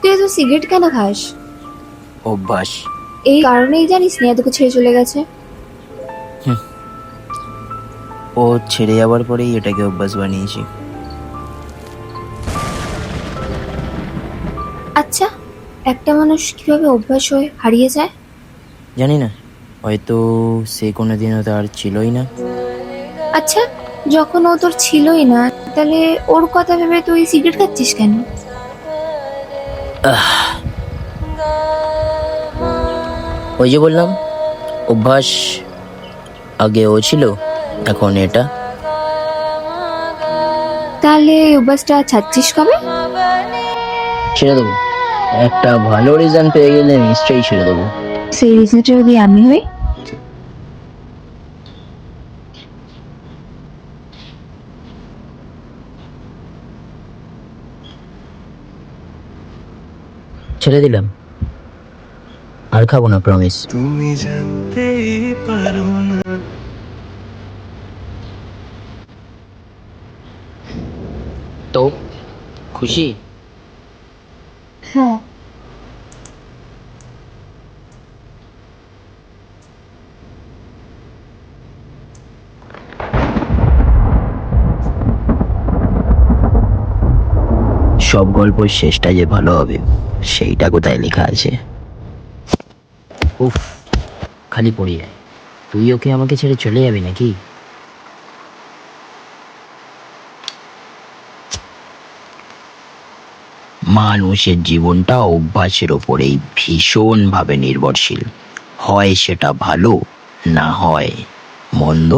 তুই এত সিগারেট কেন খাস? অভ্যাস। এই কারণেই জানিস না তোকে ছেড়ে চলে গেছে। ও ছেড়ে যাওয়ার পরেই এটাকে অভ্যাস বানিয়েছি। আচ্ছা, একটা মানুষ কিভাবে অভ্যাস হয়ে হারিয়ে যায়? জানি না, হয়তো সে কোনোদিনও তার ছিলই না। আচ্ছা, যখন ও তোর ছিলই না, তাহলে ওর কথা ভেবে তুই সিগারেট খাচ্ছিস কেন? ওই যে বললাম, অভ্যাস। আগে ও ছিল, এখন এটা। তাহলে এই অভ্যাসটা ছাড়ছিস কবে? ছেড়ে দেবো, একটা ভালো রিজন পেয়ে গেলে নিশ্চয়ই ছেড়ে দেবো। সেই রিজনটা যদি আমি হই? ছেড়ে দিলাম, আর খাবো না, প্রমিস। তুমি জানতে পারো না। তো খুশি? হ্যাঁ। সব গল্পের শেষটা যে ভালো হবে সেইটা কোথায় লেখা আছে? উফ, খালি পড়ে যায়। তুই ওকে আমাকে ছেড়ে চলে যাবি নাকি? মানুষের জীবনটা অভ্যাসের ওপরেই ভীষণভাবে নির্ভরশীল। হয় সেটা ভালো, না হয় মন্দ।